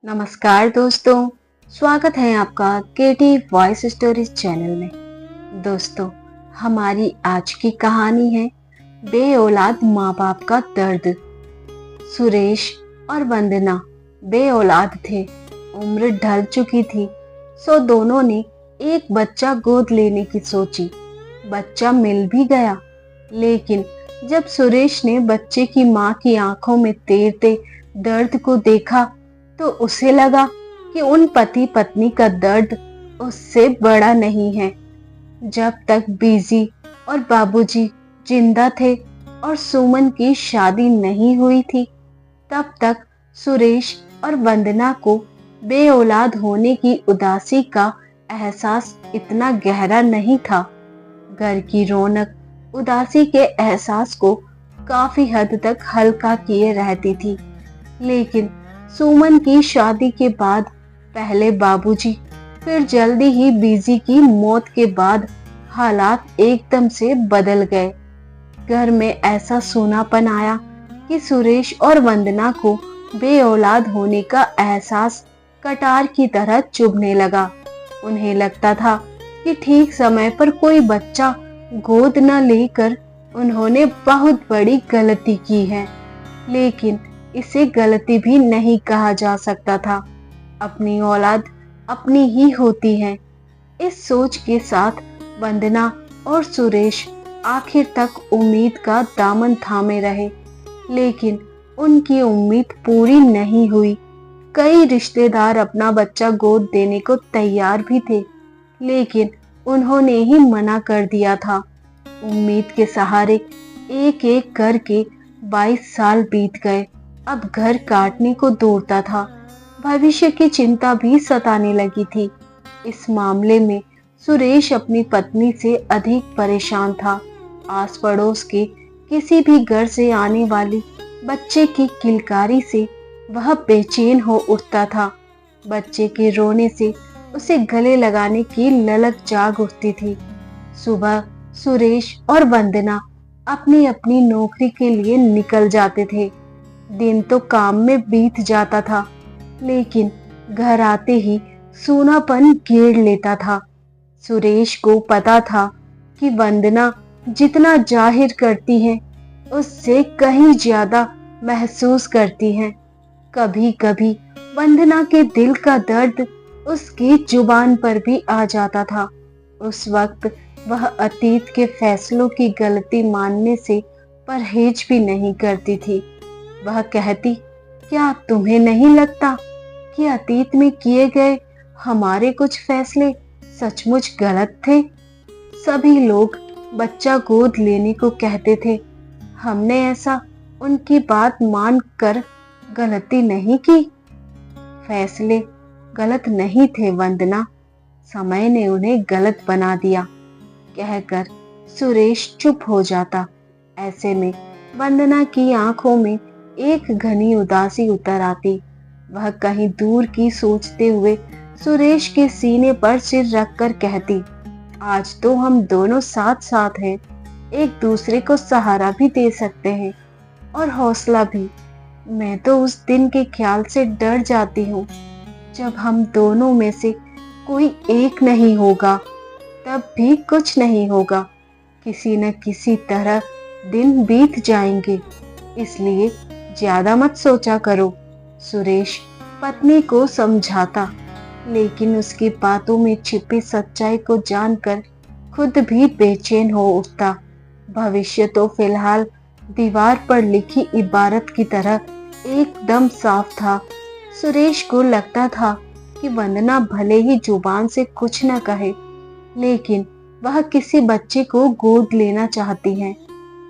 नमस्कार दोस्तों, स्वागत है आपका केटी वॉइस स्टोरीज चैनल में। दोस्तों, हमारी आज की कहानी है बे औलाद माँ बाप का दर्द। सुरेश और वंदना बे औलाद थे। उम्र ढल चुकी थी, सो दोनों ने एक बच्चा गोद लेने की सोची। बच्चा मिल भी गया, लेकिन जब सुरेश ने बच्चे की माँ की आंखों में तैरते दर्द को देखा तो उसे लगा कि उन पति पत्नी का दर्द उससे बड़ा नहीं है। जब तक बीजी और बाबूजी जिंदा थे और सुमन की शादी नहीं हुई थी, तब तक सुरेश और वंदना को बे औलाद होने की उदासी का एहसास इतना गहरा नहीं था। घर की रौनक उदासी के एहसास को काफी हद तक हल्का किए रहती थी, लेकिन सुमन की शादी के बाद पहले बाबूजी, फिर जल्दी ही बीजी की मौत के बाद हालात एकदम से बदल गए। घर में ऐसा सूनापन आया कि सुरेश और वंदना को बे औलाद होने का एहसास कटार की तरह चुभने लगा। उन्हें लगता था कि ठीक समय पर कोई बच्चा गोद न लेकर उन्होंने बहुत बड़ी गलती की है, लेकिन इसे गलती भी नहीं कहा जा सकता था। अपनी औलाद अपनी ही होती है। इस सोच के साथ वंदना और सुरेश आखिर तक उम्मीद का दामन थामे रहे, लेकिन उनकी उम्मीद पूरी नहीं हुई। कई रिश्तेदार अपना बच्चा गोद देने को तैयार भी थे, लेकिन उन्होंने ही मना कर दिया था। उम्मीद के सहारे एक एक करके 22 साल बीत गए। अब घर काटने को दौड़ता था। भविष्य की चिंता भी सताने लगी थी। इस मामले में सुरेश अपनी पत्नी से अधिक परेशान था। आस पड़ोस के किसी भी घर से आने वाली बच्चे की किलकारी से वह बेचैन हो उठता था। बच्चे के रोने से उसे गले लगाने की ललक जाग उठती थी। सुबह सुरेश और वंदना अपनी अपनी नौकरी के लिए निकल जाते थे। दिन तो काम में बीत जाता था, लेकिन घर आते ही सूनापन घेर लेता था। सुरेश को पता था कि वंदना जितना जाहिर करती है, उससे कहीं ज्यादा महसूस करती है। कभी कभी वंदना के दिल का दर्द उसकी जुबान पर भी आ जाता था। उस वक्त वह अतीत के फैसलों की गलती मानने से परहेज भी नहीं करती थी। वह कहती, क्या तुम्हें नहीं लगता कि अतीत में किए गए हमारे कुछ फैसले सचमुच गलत थे? सभी लोग बच्चा गोद लेने को कहते थे। हमने ऐसा उनकी बात मान कर गलती नहीं की। फैसले गलत नहीं थे वंदना, समय ने उन्हें गलत बना दिया, कहकर सुरेश चुप हो जाता। ऐसे में वंदना की आंखों में एक घनी उदासी उतर आती। वह कहीं दूर की सोचते हुए सुरेश के सीने पर सिर रखकर कहती, आज तो हम दोनों साथ साथ हैं, एक दूसरे को सहारा भी दे सकते हैं और हौसला भी। मैं तो उस दिन के ख्याल से डर जाती हूँ जब हम दोनों में से कोई एक नहीं होगा। तब भी कुछ नहीं होगा, किसी न किसी तरह दिन बीत जाएंगे, इसलिए ज्यादा मत सोचा करो। सुरेश पत्नी को समझाता, लेकिन उसकी बातों में छिपी सच्चाई को जानकर खुद भी बेचैन हो उठता। भविष्य तो फिलहाल दीवार पर लिखी इबारत की तरह एकदम साफ था। सुरेश को लगता था कि वंदना भले ही जुबान से कुछ न कहे, लेकिन वह किसी बच्चे को गोद लेना चाहती है।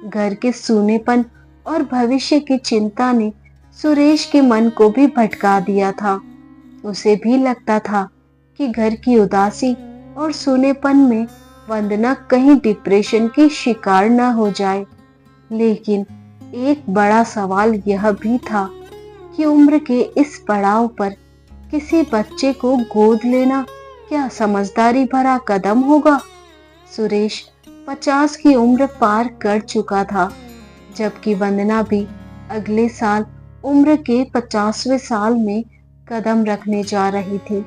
घर के सूनेपन और भविष्य की चिंता ने सुरेश के मन को भी भटका दिया था। उसे भी लगता था कि घर की उदासी और सूनेपन में वंदना कहीं डिप्रेशन की शिकार न हो जाए। लेकिन एक बड़ा सवाल यह भी था कि उम्र के इस पड़ाव पर किसी बच्चे को गोद लेना क्या समझदारी भरा कदम होगा? सुरेश 50 की उम्र पार कर चुका था, जबकि वंदना भी अगले साल उम्र के 50वें साल में कदम रखने जा रही थी।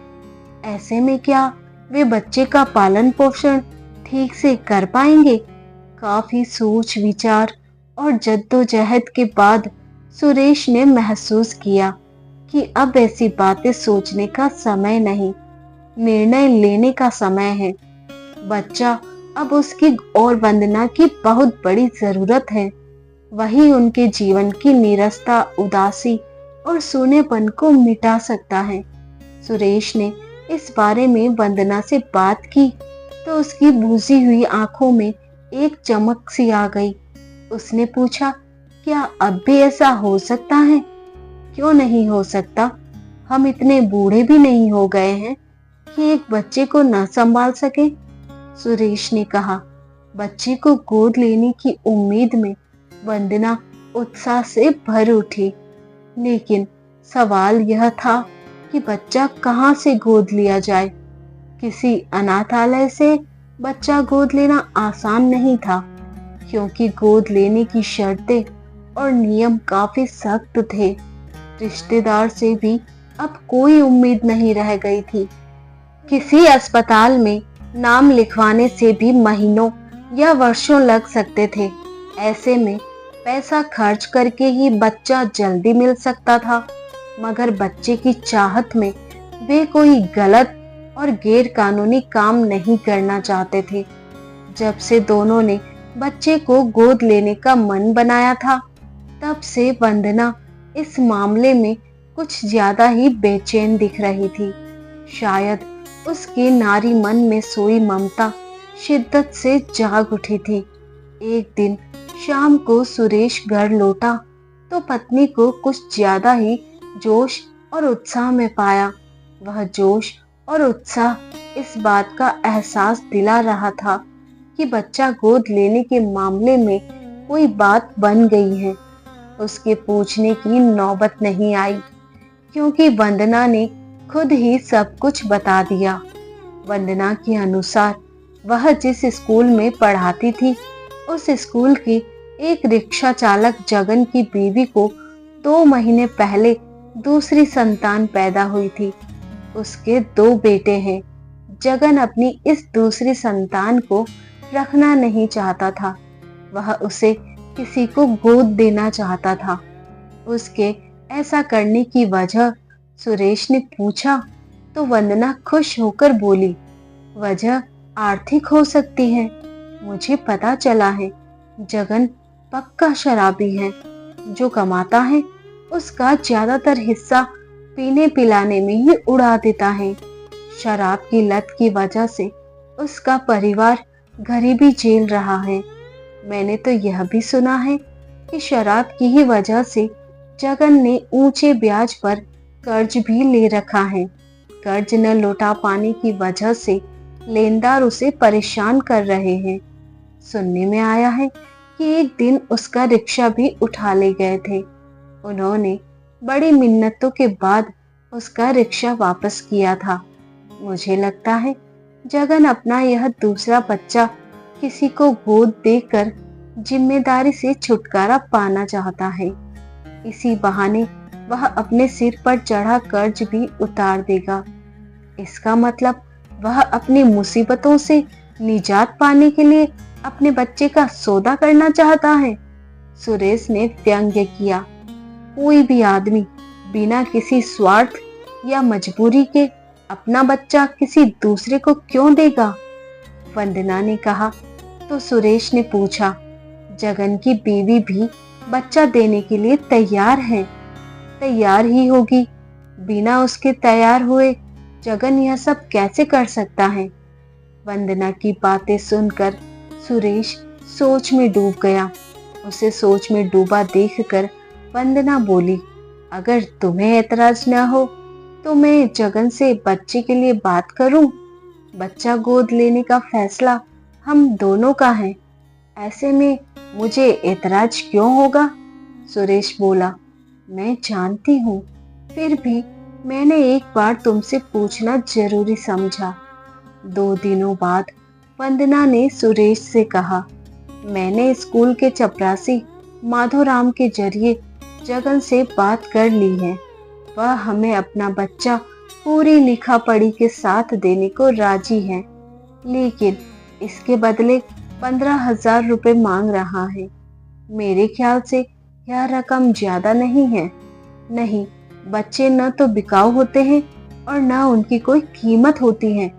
ऐसे में क्या वे बच्चे का पालन पोषण ठीक से कर पाएंगे? काफी सोच विचार और जद्दोजहद के बाद सुरेश ने महसूस किया कि अब ऐसी बातें सोचने का समय नहीं, निर्णय लेने का समय है। बच्चा अब उसकी और वंदना की बहुत बड़ी जरूरत है। वही उनके जीवन की नीरसता, उदासी और सूनेपन को मिटा सकता है। सुरेश ने इस बारे में वंदना से बात की तो उसकी बुझी हुई आंखों में एक चमक सी आ गई। उसने पूछा, क्या अब भी ऐसा हो सकता है? क्यों नहीं हो सकता? हम इतने बूढ़े भी नहीं हो गए हैं कि एक बच्चे को न संभाल सके। सुरेश ने कहा। बच्चे को गोद लेने की उम्मीद में वंदना उत्साह से भर उठी, लेकिन सवाल यह था कि बच्चा कहाँ से गोद लिया जाए। किसी अनाथालय से बच्चा गोद लेना आसान नहीं था, क्योंकि गोद लेने की शर्तें और नियम काफी सख्त थे। रिश्तेदार से भी अब कोई उम्मीद नहीं रह गई थी। किसी अस्पताल में नाम लिखवाने से भी महीनों या वर्षों लग सकते थे। ऐसे में पैसा खर्च करके ही बच्चा जल्दी मिल सकता था, मगर बच्चे की चाहत में वे कोई गलत और गैर कानूनी काम नहीं करना चाहते थे। जब से दोनों ने बच्चे को गोद लेने का मन बनाया था, तब से वंदना इस मामले में कुछ ज्यादा ही बेचैन दिख रही थी। शायद उसके नारी मन में सोई ममता शिद्दत से जाग उठी थी। एक दिन शाम को सुरेश घर लौटा तो पत्नी को कुछ ज्यादा ही जोश और उत्साह में पाया। वह जोश और उत्साह इस बात का एहसास दिला रहा था कि बच्चा गोद लेने के मामले में कोई बात बन गई है। उसके पूछने की नौबत नहीं आई, क्योंकि वंदना ने खुद ही सब कुछ बता दिया। वंदना के अनुसार वह जिस स्कूल में पढ़ाती थी, उस स्कूल की एक रिक्शा चालक जगन की बीवी को 2 महीने पहले दूसरी संतान पैदा हुई थी। उसके 2 बेटे हैं। जगन अपनी इस दूसरी संतान को रखना नहीं चाहता था। वह उसे किसी को गोद देना चाहता था। उसके ऐसा करने की वजह सुरेश ने पूछा तो वंदना खुश होकर बोली, वजह आर्थिक हो सकती है। मुझे पता चला है जगन पक्का शराबी है। जो कमाता है उसका ज्यादातर हिस्सा पीने पिलाने में ही उड़ा देता है। शराब की लत की वजह से उसका परिवार गरीबी झेल रहा है। मैंने तो यह भी सुना है कि शराब की ही वजह से जगन ने ऊंचे ब्याज पर कर्ज भी ले रखा है। कर्ज न लौटा पाने की वजह से लेनदार उसे परेशान कर रहे हैं। सुनने में आया है कि एक दिन उसका रिक्शा भी उठा ले गए थे। उन्होंने बड़ी मिन्नतों के बाद उसका रिक्शा वापस किया था। मुझे लगता है जगन अपना यह दूसरा बच्चा किसी को गोद देकर जिम्मेदारी से छुटकारा पाना चाहता है। इसी बहाने वह अपने सिर पर चढ़ा कर्ज भी उतार देगा। इसका मतलब वह अपनी मुसीबतों से निजात पाने के लिए अपने बच्चे का सौदा करना चाहता है। सुरेश ने व्यंग्य किया। कोई भी आदमी बिना किसी स्वार्थ या मजबूरी के अपना बच्चा किसी दूसरे को क्यों देगा? वंदना ने कहा तो सुरेश ने पूछा, जगन की बीवी भी बच्चा देने के लिए तैयार है? तैयार ही होगी। बिना उसके तैयार हुए जगन यह सब कैसे कर सकता है? वंदना की बातें सुनकर सुरेश सोच में डूब गया। उसे सोच में डूबा देखकर वंदना बोली, अगर तुम्हें ऐतराज न हो तो मैं जगन से बच्चे के लिए बात करूं। बच्चा गोद लेने का फैसला हम दोनों का है। ऐसे में मुझे ऐतराज क्यों होगा? सुरेश बोला, मैं जानती हूँ, फिर भी मैंने एक बार तुमसे पूछना जरूरी समझा। 2 दिनों बाद वंदना ने सुरेश से कहा, मैंने स्कूल के चपरासी माधोराम के जरिए जगन से बात कर ली है। वह हमें अपना बच्चा पूरी लिखा पढ़ी के साथ देने को राजी है, लेकिन इसके बदले 15,000 रुपए मांग रहा है। मेरे ख्याल से यह रकम ज्यादा नहीं है। नहीं, बच्चे न तो बिकाऊ होते हैं और न उनकी कोई कीमत होती है।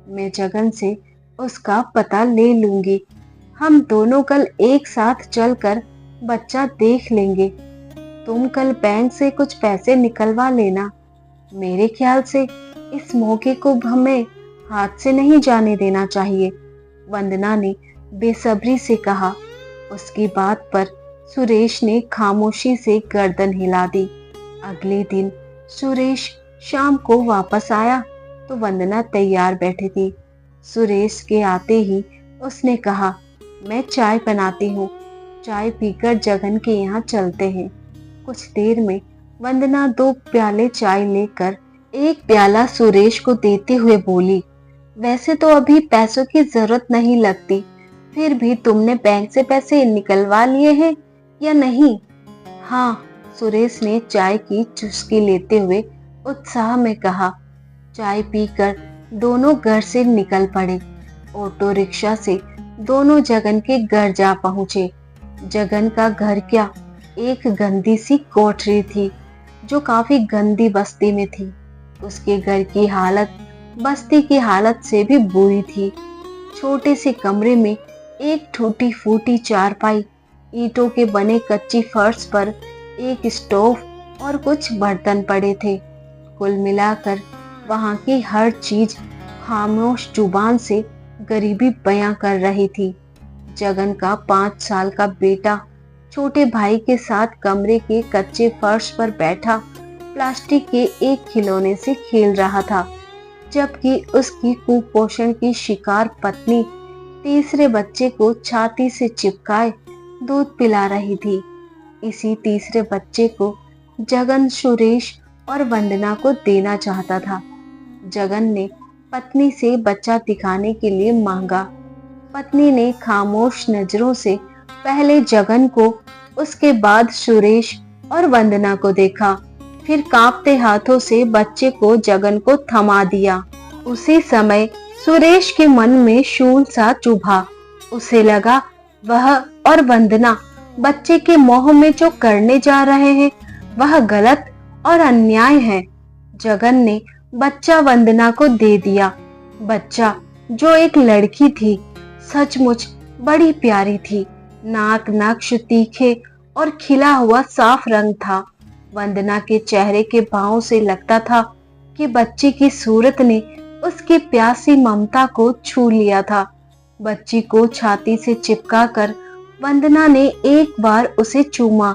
मैं जगन से उसका पता ले लूंगी। हम दोनों कल एक साथ चलकर बच्चा देख लेंगे। तुम कल बैंक से कुछ पैसे निकलवा लेना। मेरे ख्याल से इस मौके को हमें हाथ से नहीं जाने देना चाहिए, वंदना ने बेसब्री से कहा। उसकी बात पर सुरेश ने खामोशी से गर्दन हिला दी। अगले दिन सुरेश शाम को वापस आया तो वंदना तैयार बैठी थी। सुरेश के आते ही उसने कहा, मैं चाय बनाती हूँ, चाय पीकर जगन के यहाँ चलते हैं। कुछ देर में वंदना 2 प्याले चाय लेकर एक प्याला सुरेश को देते हुए बोली, वैसे तो अभी पैसों की जरूरत नहीं लगती, फिर भी तुमने बैंक से पैसे निकलवा लिए हैं या नहीं? हाँ, सुरेश ने चाय की चुस्की लेते हुए उत्साह में कहा। चाय पीकर दोनों घर से निकल पड़े। ऑटो रिक्शा से दोनों जगन के घर जा पहुंचे। जगन का घर क्या, एक गंदी सी कोठरी थी जो काफी गंदी बस्ती में थी। उसके घर की हालत बस्ती की हालत से भी बुरी थी। छोटे से कमरे में एक टूटी फूटी चारपाई, ईंटों के बने कच्ची फर्श पर एक स्टोव और कुछ बर्तन पड़े थे। कुल मिलाकर वहां की हर चीज खामोश जुबान से गरीबी बयां कर रही थी। जगन का 5 साल का बेटा छोटे भाई के साथ कमरे के कच्चे फर्श पर बैठा प्लास्टिक के एक खिलौने से खेल रहा था, जबकि उसकी कुपोषण की शिकार पत्नी तीसरे बच्चे को छाती से चिपकाए दूध पिला रही थी। इसी तीसरे बच्चे को जगन सुरेश और वंदना को देना चाहता था। जगन ने पत्नी से बच्चा दिखाने के लिए मांगा। पत्नी ने खामोश नजरों से पहले जगन को, उसके बाद सुरेश और वंदना को देखा, फिर कांपते हाथों से बच्चे को जगन को थमा दिया। उसी समय सुरेश के मन में शूल सा चुभा। उसे लगा वह और वंदना बच्चे के मोह में जो करने जा रहे हैं वह गलत और अन्याय है। जगन ने बच्चा वंदना को दे दिया। बच्चा जो एक लड़की थी, सचमुच बड़ी प्यारी थी। नाक नक्श तीखे और खिला हुआ साफ रंग था। वंदना के चेहरे के भाव से लगता था कि बच्ची की सूरत ने उसकी प्यासी ममता को छू लिया था। बच्ची को छाती से चिपकाकर वंदना ने एक बार उसे चूमा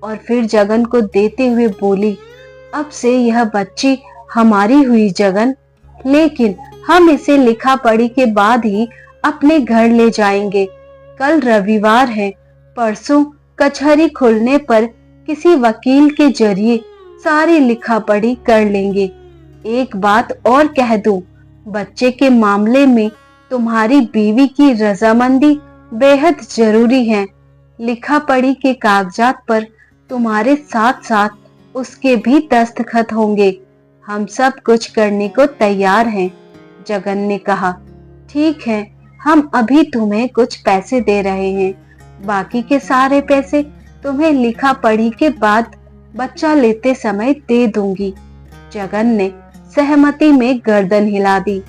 और फिर जगन को देते हुए बोली, अब से यह बच्ची हमारी हुई जगन, लेकिन हम इसे लिखा पढ़ी के बाद ही अपने घर ले जाएंगे। कल रविवार है, परसों कचहरी खुलने पर किसी वकील के जरिए सारी लिखा पढ़ी कर लेंगे। एक बात और कह दूं, बच्चे के मामले में तुम्हारी बीवी की रजामंदी बेहद जरूरी है। लिखा पढ़ी के कागजात पर तुम्हारे साथ साथ उसके भी दस्तखत होंगे। हम सब कुछ करने को तैयार हैं। जगन ने कहा, ठीक है, हम अभी तुम्हें कुछ पैसे दे रहे हैं, बाकी के सारे पैसे तुम्हें लिखा पढ़ी के बाद बच्चा लेते समय दे दूंगी। जगन ने सहमति में गर्दन हिला दी।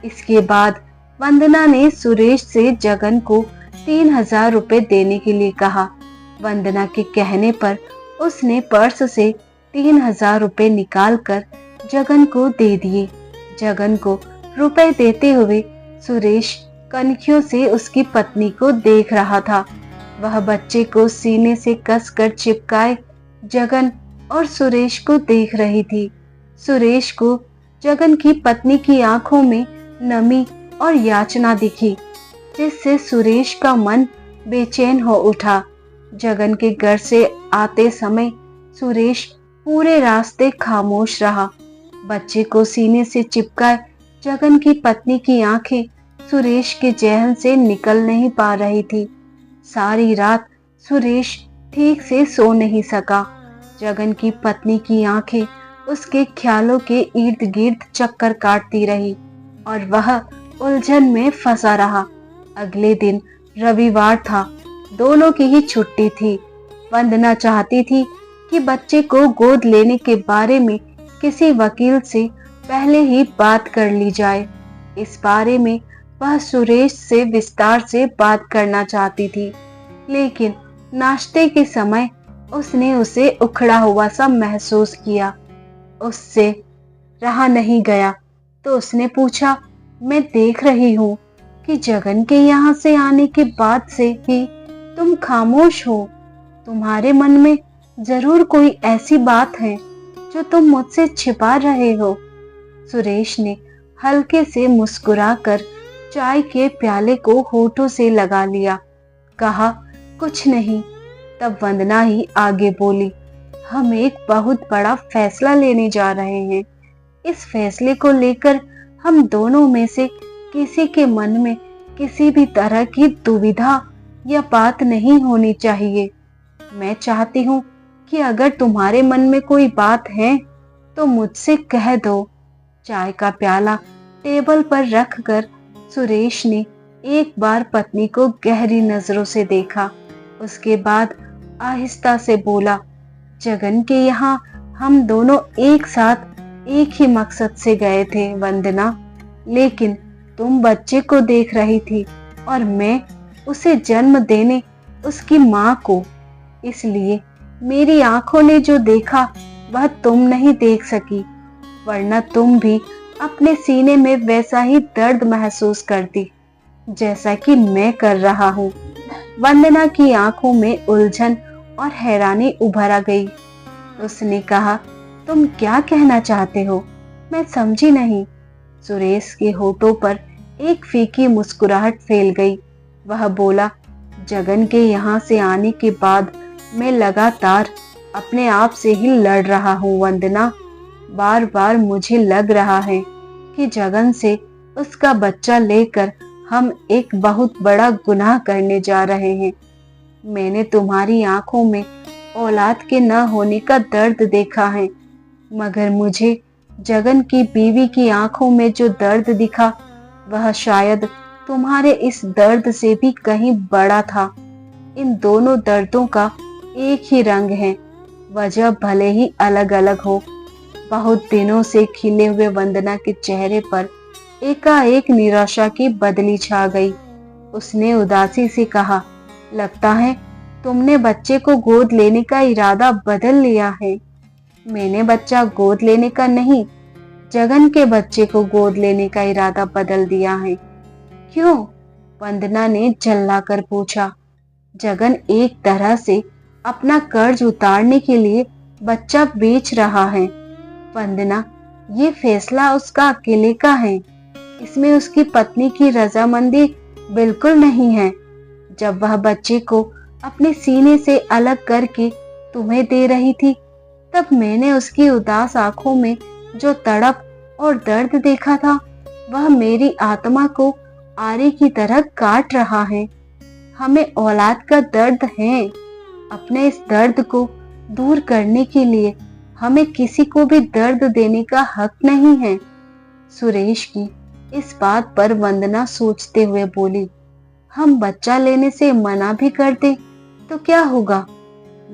इसके बाद वंदना ने सुरेश से जगन को 3,000 रुपए देने के लिए कहा। वंदना के कहने पर उसने पर्स से 3,000 रुपए निकालकर जगन को दे दिए। जगन को रुपए देते हुए सुरेश कनखियों से उसकी पत्नी को देख रहा था। वह बच्चे को सीने से कसकर चिपकाए जगन और सुरेश को देख रही थी। सुरेश को जगन की पत्नी की आंखों में नमी और याचना दिखी, जिससे सुरेश का मन बेचैन हो उठा। जगन के घर से आते समय सुरेश पूरे रास्ते खामोश रहा। बच्चे को सीने से चिपकाए जगन की पत्नी की आंखें सुरेश के जहन से निकल नहीं पा रही थी। सारी रात सुरेश ठीक से सो नहीं सका। जगन की पत्नी की आंखें उसके ख्यालों के इर्द गिर्द चक्कर काटती रही और वह उलझन में फंसा रहा। अगले दिन रविवार था, दोनों की ही छुट्टी थी। वंदना चाहती थी कि बच्चे को गोद लेने के बारे में किसी वकील से पहले ही बात कर ली जाए। इस बारे में वह सुरेश से विस्तार से बात करना चाहती थी, लेकिन नाश्ते के समय उसने उसे उखड़ा हुआ सा महसूस किया। उससे रहा नहीं गया तो उसने पूछा, मैं देख रही हूँ कि जगन के यहाँ से आने के बाद से ही तुम खामोश हो। तुम्हारे मन में जरूर कोई ऐसी बात है जो तुम मुझसे छिपा रहे हो। सुरेश ने हल्के से मुस्कुराकर चाय के प्याले को होठों से लगा लिया। कहा, कुछ नहीं। तब वंदना ही आगे बोली, हम एक बहुत बड़ा फैसला लेने जा रहे हैं। इस फैसले को लेकर हम दोनों में से किसी के मन में किसी भी तरह की दुविधा या बात नहीं होनी चाहिए। मैं चाहती हूँ कि अगर तुम्हारे मन में कोई बात है तो मुझसे कह दो। चाय का प्याला टेबल पर रखकर सुरेश ने एक बार पत्नी को गहरी नजरों से देखा। उसके बाद आहिस्ता से बोला, जगन के यहाँ हम दोनों एक साथ एक ही मकसद से गए थे वंदना, लेकिन तुम बच्चे को देख रही थी और मैं उसे जन्म देने उसकी माँ को। इसलिए मेरी आंखों ने जो देखा वह तुम नहीं देख सकी, वरना तुम भी अपने सीने में वैसा ही दर्द महसूस करती जैसा कि मैं कर रहा हूँ। वंदना की आंखों में उलझन और हैरानी उभर आ गई। उसने कहा, तुम क्या कहना चाहते हो? मैं समझी नहीं। सुरेश के होठों पर एक फीकी मुस्कुराहट फैल गई। वह बोला, जगन के यहाँ से आने के बाद मैं लगातार अपने आप से ही लड़ रहा हूँ वंदना। बार बार मुझे लग रहा है कि जगन से उसका बच्चा लेकर हम एक बहुत बड़ा गुनाह करने जा रहे हैं। मैंने तुम्हारी आंखों में औलाद के न होने का दर्द देखा है, मगर मुझे जगन की बीवी की आंखों में जो दर्द दिखा वह शायद तुम्हारे इस दर्द से भी कहीं बड़ा था। इन दोनों दर्दों का एक ही रंग है, वजह भले ही अलग अलग हो। बहुत दिनों से खिले हुए वंदना के चेहरे पर एकाएक निराशा की बदली छा गई। उसने उदासी से कहा, लगता है तुमने बच्चे को गोद लेने का इरादा बदल लिया है। मैंने बच्चा गोद लेने का नहीं, जगन के बच्चे को गोद लेने का इरादा बदल दिया है। क्यों? वंदना ने झल्लाकर पूछा। जगन एक तरह से अपना कर्ज उतारने के लिए बच्चा बेच रहा है। वंदना, ये फैसला उसका अकेले का है, इसमें उसकी पत्नी की रजामंदी बिल्कुल नहीं है। जब वह बच्चे को अपने सीने से अलग करके तुम्हें दे रही थी, तब मैंने उसकी उदास आंखों में जो तड़प और दर्द देखा था वह मेरी आत्मा को आरी की तरह काट रहा है। हमें औलाद का दर्द है। अपने इस दर्द को दूर करने के लिए हमें किसी को भी दर्द देने का हक नहीं है। सुरेश की इस बात पर वंदना सोचते हुए बोली, हम बच्चा लेने से मना भी कर दें तो क्या होगा?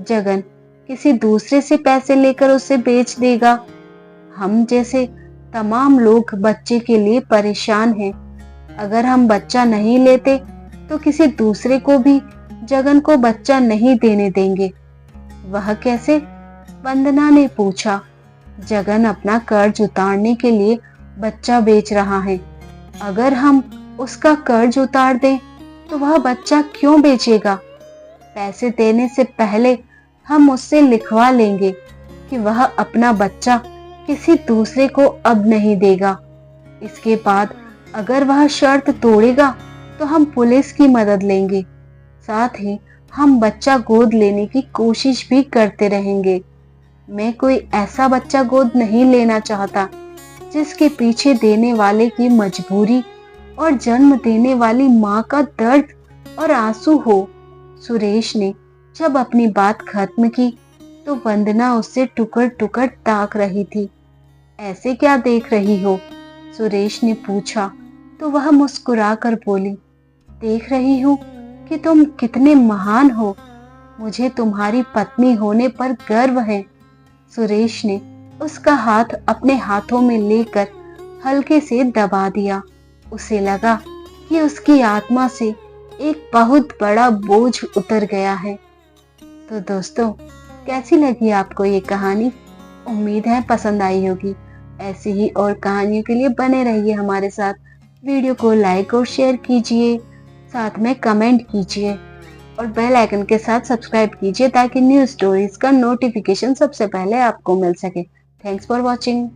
जगन किसी दूसरे से पैसे लेकर उसे बेच देगा। हम जैसे तमाम लोग बच्चे के लिए परेशान हैं। अगर हम बच्चा नहीं लेते तो किसी दूसरे को भी जगन को बच्चा नहीं देने देंगे। वह कैसे? वंदना ने पूछा। जगन अपना कर्ज उतारने के लिए बच्चा बेच रहा है। अगर हम उसका कर्ज उतार दें तो वह बच्चा क्यों बेचेगा? पैसे देने से पहले हम उससे लिखवा लेंगे कि वह अपना बच्चा किसी दूसरे को अब नहीं देगा। इसके बाद अगर वह शर्त तोड़ेगा तो हम पुलिस की मदद लेंगे। साथ ही हम बच्चा गोद लेने की कोशिश भी करते रहेंगे। मैं कोई ऐसा बच्चा गोद नहीं लेना चाहता जिसके पीछे देने वाले की मजबूरी और जन्म देने वाली माँ का दर्द और आंसू हो। सुरेश ने जब अपनी बात खत्म की तो वंदना उससे टुकड़ टुकड़ ताक रही थी। ऐसे क्या देख रही हो? सुरेश ने पूछा तो वह मुस्कुराकर बोली, देख रही हूँ कि तुम कितने महान हो। मुझे तुम्हारी पत्नी होने पर गर्व है। सुरेश ने उसका हाथ अपने हाथों में लेकर हल्के से दबा दिया। उसे लगा कि उसकी आत्मा से एक बहुत बड़ा बोझ उतर गया है। तो दोस्तों, कैसी लगी आपको ये कहानी? उम्मीद है पसंद आई होगी। ऐसी ही और कहानियों के लिए बने रहिए हमारे साथ। वीडियो को लाइक और शेयर कीजिए, साथ में कमेंट कीजिए और बेल आइकन के साथ सब्सक्राइब कीजिए ताकि न्यू स्टोरीज का नोटिफिकेशन सबसे पहले आपको मिल सके। Thanks for watching.